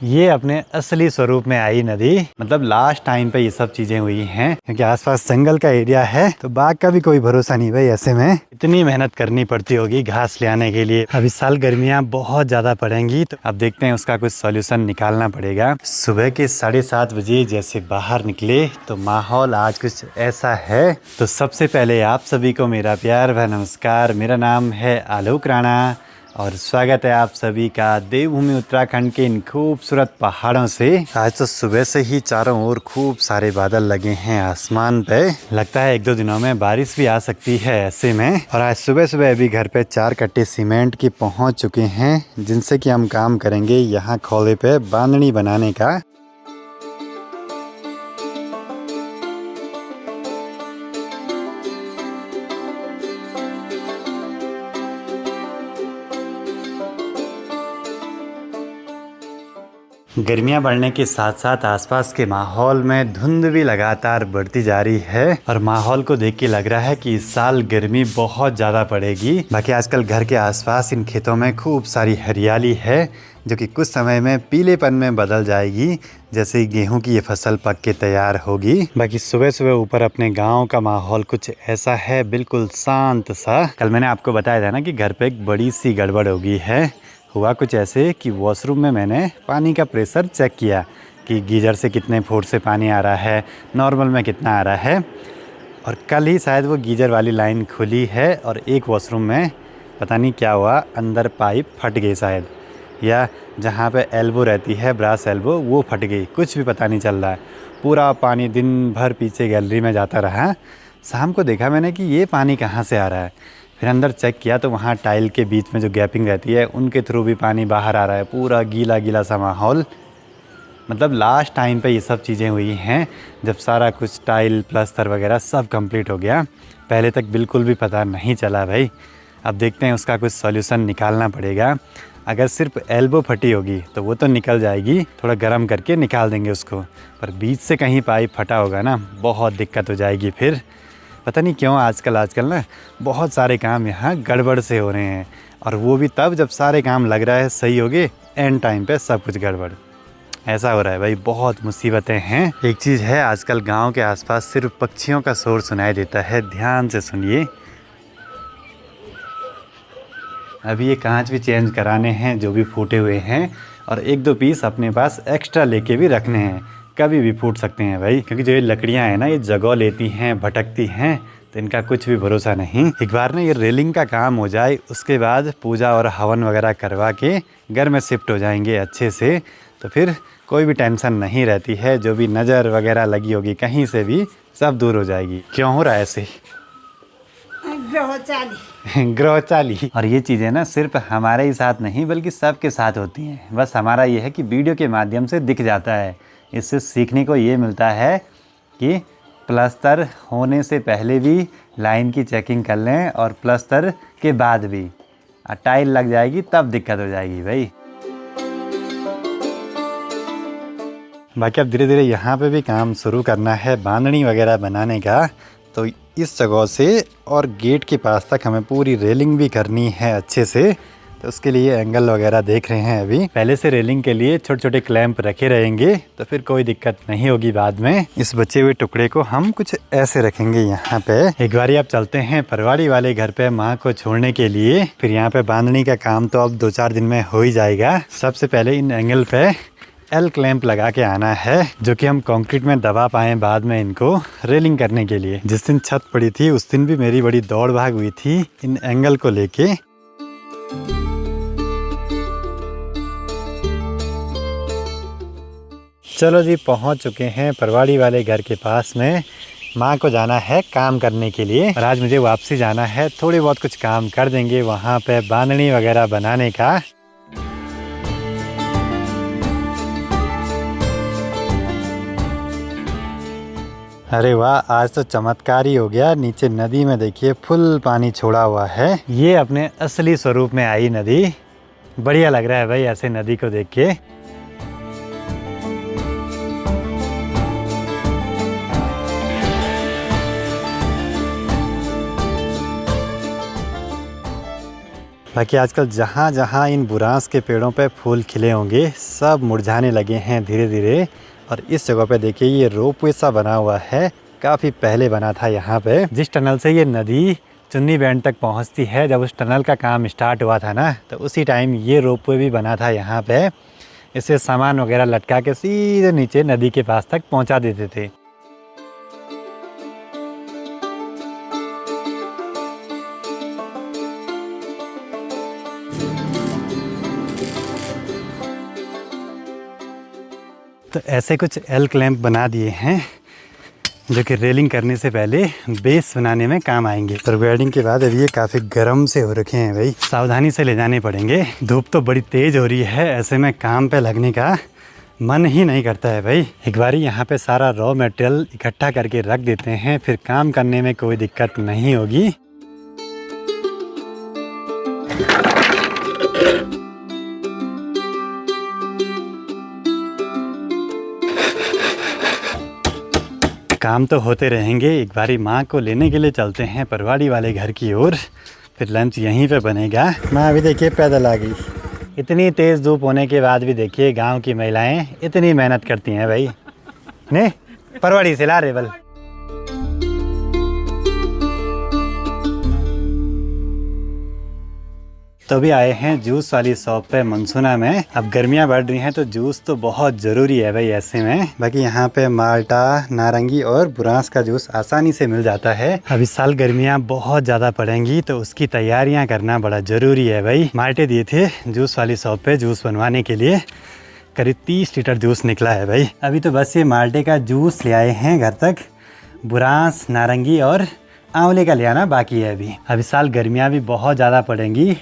ये अपने असली स्वरूप में आई नदी, मतलब लास्ट टाइम पे ये सब चीजें हुई हैं, क्योंकि आसपास जंगल का एरिया है तो बाघ का भी कोई भरोसा नहीं भाई। ऐसे में इतनी मेहनत करनी पड़ती होगी घास ले आने के लिए। अब इस साल गर्मियां बहुत ज्यादा पड़ेंगी तो अब देखते हैं उसका कुछ सॉल्यूशन निकालना पड़ेगा। सुबह के 7:30 बजे जैसे बाहर निकले तो माहौल आज कुछ ऐसा है। तो सबसे पहले आप सभी को मेरा प्यार व नमस्कार। मेरा नाम है आलोक राणा और स्वागत है आप सभी का देवभूमि उत्तराखंड के इन खूबसूरत पहाड़ों से। आज तो सुबह से ही चारों ओर खूब सारे बादल लगे हैं आसमान पे। लगता है 1-2 दिनों में बारिश भी आ सकती है ऐसे में। और आज सुबह सुबह अभी घर पे 4 कट्टे सीमेंट की पहुंच चुके हैं, जिनसे कि हम काम करेंगे यहाँ खोले पे बांधनी बनाने का। गर्मियां बढ़ने के साथ साथ आसपास के माहौल में धुंध भी लगातार बढ़ती जा रही है और माहौल को देख के लग रहा है कि इस साल गर्मी बहुत ज़्यादा पड़ेगी। बाकी आजकल घर के आसपास इन खेतों में खूब सारी हरियाली है जो कि कुछ समय में पीलेपन में बदल जाएगी जैसे ही गेहूं की ये फसल पक के तैयार होगी। बाकी सुबह सुबह ऊपर अपने गांव का माहौल कुछ ऐसा है, बिल्कुल शांत सा। कल मैंने आपको बताया था ना कि घर पे एक बड़ी सी गड़बड़ हो गई है। हुआ कुछ ऐसे कि वॉशरूम में मैंने पानी का प्रेशर चेक किया कि गीज़र से कितने फुट से पानी आ रहा है, नॉर्मल में कितना आ रहा है। और कल ही शायद वो गीज़र वाली लाइन खुली है और एक वॉशरूम में पता नहीं क्या हुआ, अंदर पाइप फट गई शायद, या जहाँ पे एल्बो रहती है, ब्रास एल्बो, वो फट गई। कुछ भी पता नहीं चल रहा है। पूरा पानी दिन भर पीछे गैलरी में जाता रहा। शाम को देखा मैंने कि ये पानी कहाँ से आ रहा है। फिर अंदर चेक किया तो वहाँ टाइल के बीच में जो गैपिंग रहती है उनके थ्रू भी पानी बाहर आ रहा है। पूरा गीला गीला सा माहौल। मतलब लास्ट टाइम पे ये सब चीज़ें हुई हैं जब सारा कुछ टाइल प्लास्टर वगैरह सब कंप्लीट हो गया। पहले तक बिल्कुल भी पता नहीं चला भाई। अब देखते हैं उसका कुछ सॉल्यूशन निकालना पड़ेगा। अगर सिर्फ एल्बो फटी होगी तो वो तो निकल जाएगी, थोड़ा गर्म करके निकाल देंगे उसको। पर बीच से कहीं पाइप फटा होगा ना, बहुत दिक्कत हो जाएगी फिर। पता नहीं क्यों आजकल ना बहुत सारे काम यहाँ गड़बड़ से हो रहे हैं, और वो भी तब जब सारे काम लग रहा है सही हो गए, एंड टाइम पे सब कुछ गड़बड़। ऐसा हो रहा है भाई, बहुत मुसीबतें हैं। एक चीज़ है, आजकल गांव के आसपास सिर्फ पक्षियों का शोर सुनाई देता है। ध्यान से सुनिए। अभी ये कांच भी चेंज कराने हैं जो भी फूटे हुए हैं, और 1-2 पीस अपने पास एक्स्ट्रा लेके भी रखने हैं। कभी भी फूट सकते हैं भाई, क्योंकि जो ये लकड़ियाँ हैं ना, ये जगह लेती हैं, भटकती हैं, तो इनका कुछ भी भरोसा नहीं। एक बार ना ये रेलिंग का काम हो जाए, उसके बाद पूजा और हवन वगैरह करवा के घर में शिफ्ट हो जाएंगे अच्छे से, तो फिर कोई भी टेंशन नहीं रहती है। जो भी नज़र वगैरह लगी होगी कहीं से भी, सब दूर हो जाएगी। क्यों हो रहा है ऐसे? ग्रह चाली। और ये चीज़ें ना सिर्फ हमारे ही साथ नहीं बल्कि सबके साथ होती हैं। बस हमारा ये है कि वीडियो के माध्यम से दिख जाता है। इससे सीखने को ये मिलता है कि प्लास्टर होने से पहले भी लाइन की चेकिंग कर लें, और प्लास्टर के बाद भी। टाइल लग जाएगी तब दिक्कत हो जाएगी भाई। बाकी अब धीरे धीरे यहाँ पे भी काम शुरू करना है बांधनी वगैरह बनाने का। तो इस जगह से और गेट के पास तक हमें पूरी रेलिंग भी करनी है अच्छे से। तो उसके लिए एंगल वगैरह देख रहे हैं। अभी पहले से रेलिंग के लिए छोटे छोटे क्लैंप रखे रहेंगे तो फिर कोई दिक्कत नहीं होगी बाद में। इस बचे हुए टुकड़े को हम कुछ ऐसे रखेंगे यहाँ पे। एक बारी अब चलते हैं परवाड़ी वाले घर पे माँ को छोड़ने के लिए। फिर यहाँ पे बांधनी का काम तो अब 2-4 दिन में हो ही जाएगा। सबसे पहले इन एंगल पे एल क्लैंप लगा के आना है, जो कि हम कंक्रीट में दबा पाए बाद में इनको रेलिंग करने के लिए। जिस दिन छत पड़ी थी उस दिन भी मेरी बड़ी दौड़ भाग हुई थी इन एंगल को लेके। चलो जी, पहुंच चुके हैं परवाड़ी वाले घर के पास में। माँ को जाना है काम करने के लिए, और आज मुझे वापसी जाना है। थोड़ी बहुत कुछ काम कर देंगे वहाँ पे बांधनी वगैरह बनाने का। अरे वाह, आज तो चमत्कार ही हो गया। नीचे नदी में देखिए फुल पानी छोड़ा हुआ है। ये अपने असली स्वरूप में आई नदी। बढ़िया लग रहा है भाई ऐसे नदी को देख के। बाकी आजकल जहाँ जहाँ इन बुरांस के पेड़ों पे फूल खिले होंगे सब मुरझाने लगे हैं धीरे धीरे। और इस जगह पे देखिए ये रोपवे सा बना हुआ है, काफ़ी पहले बना था यहाँ पे। जिस टनल से ये नदी चुन्नी बैंड तक पहुँचती है, जब उस टनल का काम स्टार्ट हुआ था ना, तो उसी टाइम ये रोपवे भी बना था यहाँ पे। इसे सामान वगैरह लटका के सीधे नीचे नदी के पास तक पहुँचा देते थे। तो ऐसे कुछ एल क्लैंप बना दिए हैं जो कि रेलिंग करने से पहले बेस बनाने में काम आएंगे। पर वेल्डिंग के बाद अभी ये काफ़ी गर्म से हो रखे हैं भाई, सावधानी से ले जाने पड़ेंगे। धूप तो बड़ी तेज़ हो रही है, ऐसे में काम पे लगने का मन ही नहीं करता है भाई। एक बारी यहाँ पे सारा रॉ मटेरियल इकट्ठा करके रख देते हैं, फिर काम करने में कोई दिक्कत नहीं होगी। काम तो होते रहेंगे। एक बारी माँ को लेने के लिए चलते हैं परवाड़ी वाले घर की ओर, फिर लंच यहीं पे बनेगा। माँ अभी देखिए पैदल आ गई। इतनी तेज़ धूप होने के बाद भी देखिए गांव की महिलाएं इतनी मेहनत करती हैं भाई। ने परवाड़ी से ला रेवल। तो भी आए हैं जूस वाली शॉप पे मनसूना में। अब गर्मियाँ बढ़ रही हैं तो जूस तो बहुत ज़रूरी है भाई ऐसे में। बाकी यहाँ पे माल्टा, नारंगी और बुरांस का जूस आसानी से मिल जाता है। अब इस साल गर्मियाँ बहुत ज़्यादा पड़ेंगी तो उसकी तैयारियाँ करना बड़ा ज़रूरी है भाई। माल्टे दिए थे जूस वाली शॉप पे जूस बनवाने के लिए, करीब 30 लीटर जूस निकला है भाई। अभी तो बस ये माल्टे का जूस ले आए हैं घर तक, बुरांस, नारंगी और आंवले का ले आना बाकी है अभी। अब इस साल गर्मियाँ भी बहुत ज़्यादा पड़ेंगी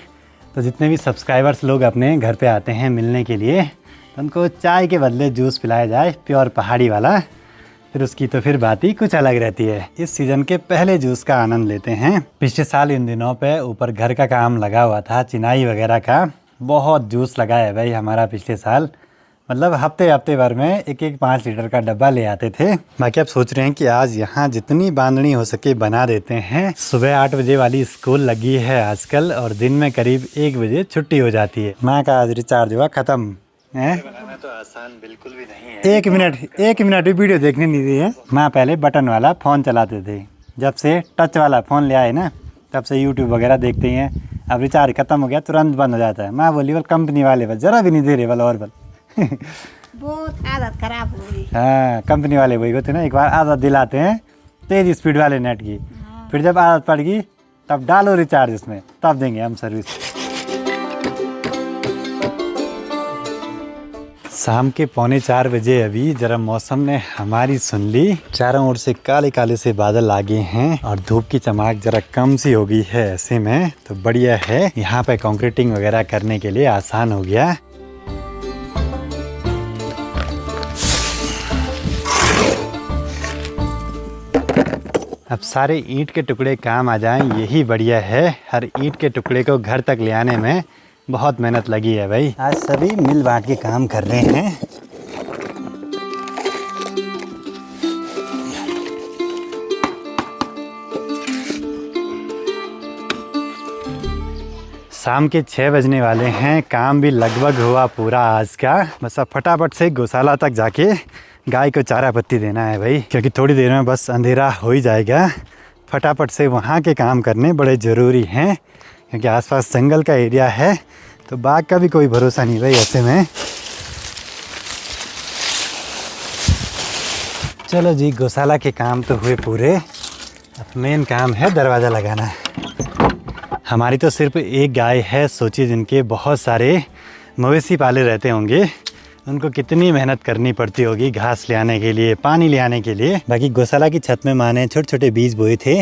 तो जितने भी सब्सक्राइबर्स लोग अपने घर पे आते हैं मिलने के लिए, तो उनको चाय के बदले जूस पिलाया जाए, प्योर पहाड़ी वाला। फिर उसकी तो फिर बात ही कुछ अलग रहती है। इस सीज़न के पहले जूस का आनंद लेते हैं। पिछले साल इन दिनों पे ऊपर घर का काम लगा हुआ था, चिनाई वगैरह का, बहुत जूस लगा है भाई हमारा पिछले साल। मतलब हफ्ते भर में एक 5 लीटर का डब्बा ले आते थे। बाकी आप सोच रहे हैं कि आज यहाँ जितनी बांधनी हो सके बना देते हैं। सुबह 8 बजे वाली स्कूल लगी है आजकल और दिन में करीब 1 बजे छुट्टी हो जाती है। माँ का आज रिचार्ज हुआ ख़त्म है। बनाना तो आसान बिल्कुल भी नहीं है। एक मिनट भी वीडियो देखने नहीं दी है। माँ पहले बटन वाला फ़ोन चलाते थे, जब से टच वाला फ़ोन ले आए ना तब से यूट्यूब वगैरह देखते हैं। अब रिचार्ज ख़त्म हो गया तुरंत बंद हो जाता है। माँ बोली बल कंपनी वाले बल ज़रा भी नहीं दे रहे बल और बल बहुत आदत खराब हो गई। हाँ, कंपनी वाले वही होते ना, एक बार आदत दिलाते हैं तेज स्पीड वाले नेट की, फिर जब आदत पड़ गई तब डालो रिचार्ज उसमें, तब देंगे हम सर्विस। शाम के 3:45 बजे अभी जरा मौसम ने हमारी सुन ली। चारों ओर से काले काले से बादल आ गए हैं और धूप की चमक जरा कम सी हो गई है। ऐसे में तो बढ़िया है, यहाँ पे कंक्रीटिंग वगैरह करने के लिए आसान हो गया। अब सारे ईंट के टुकड़े काम आ जाएं यही बढ़िया है। हर ईंट के टुकड़े को घर तक ले आने में बहुत मेहनत लगी है भाई। आज सभी मिल बांट के काम कर रहे हैं। शाम के 6 बजने वाले हैं, काम भी लगभग हुआ पूरा आज का। बस अब फटाफट से गौशाला तक जाके गाय को चारा पत्ती देना है भाई, क्योंकि थोड़ी देर में बस अंधेरा हो ही जाएगा। फटाफट से वहाँ के काम करने बड़े ज़रूरी हैं, क्योंकि आसपास जंगल का एरिया है तो बाघ का भी कोई भरोसा नहीं भाई ऐसे में। चलो जी, गौशाला के काम तो हुए पूरे। अब मेन काम है दरवाज़ा लगाना। हमारी तो सिर्फ एक गाय है, सोचिए जिनके बहुत सारे मवेशी पाले रहते होंगे, उनको कितनी मेहनत करनी पड़ती होगी घास ले आने के लिए, पानी ले आने के लिए। बाकी गौशाला की छत में माँ ने छोटे छोटे बीज बोए थे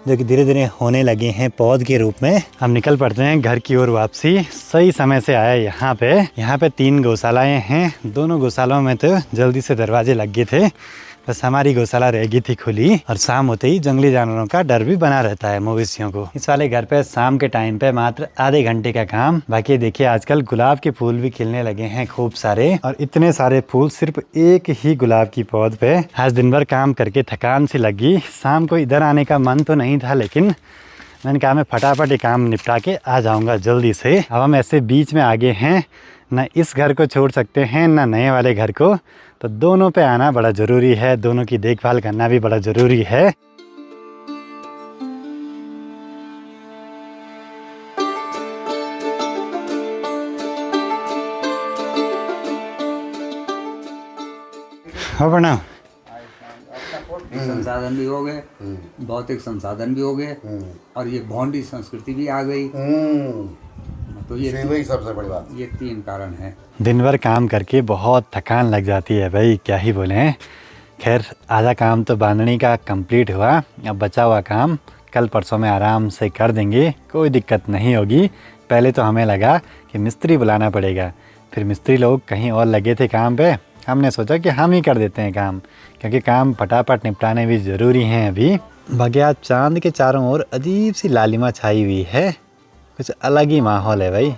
जो कि धीरे धीरे होने लगे हैं पौध के रूप में। हम निकल पड़ते हैं घर की ओर वापसी। सही समय से आया यहाँ पे 3 गौशालाएँ हैं। दोनों गौशालाओं में तो जल्दी से दरवाजे लग गए थे, बस हमारी गौशाला रह गई थी खुली। और शाम होते ही जंगली जानवरों का डर भी बना रहता है मवेशियों को। इस वाले घर पे शाम के टाइम पे मात्र आधे घंटे का काम। बाकी देखिए आजकल गुलाब के फूल भी खिलने लगे हैं खूब सारे, और इतने सारे फूल सिर्फ एक ही गुलाब की पौध पे। आज दिन भर काम करके थकान सी लगी, शाम को इधर आने का मन तो नहीं था, लेकिन मैंने कहा मैं फटाफट ये काम निपटा के आ जाऊंगा जल्दी से। अब हम ऐसे बीच में आगे हैं, ना इस घर को छोड़ सकते हैं ना नए वाले घर को, तो दोनों पे आना बड़ा ज़रूरी है, दोनों की देखभाल करना भी बड़ा ज़रूरी है। हाँ प्रणाम। संसाधन भी हो गए, भौतिक संसाधन भी हो गए और ये भौंडी संस्कृति भी आ गई। तो ये वही सबसे बड़ी बात। ये 3 कारण हैं। दिन भर काम करके बहुत थकान लग जाती है भाई, क्या ही बोले। खैर आधा काम तो बांधनी का कंप्लीट हुआ, अब बचा हुआ काम कल परसों में आराम से कर देंगे, कोई दिक्कत नहीं होगी। पहले तो हमें लगा कि मिस्त्री बुलाना पड़ेगा, फिर मिस्त्री लोग कहीं और लगे थे काम पे, हमने सोचा कि हम ही कर देते हैं काम, क्योंकि काम फटाफट निपटाने भी ज़रूरी हैं अभी। बाकी आज चांद के चारों ओर अजीब सी लालिमा छाई हुई है, कुछ अलग ही माहौल है भाई।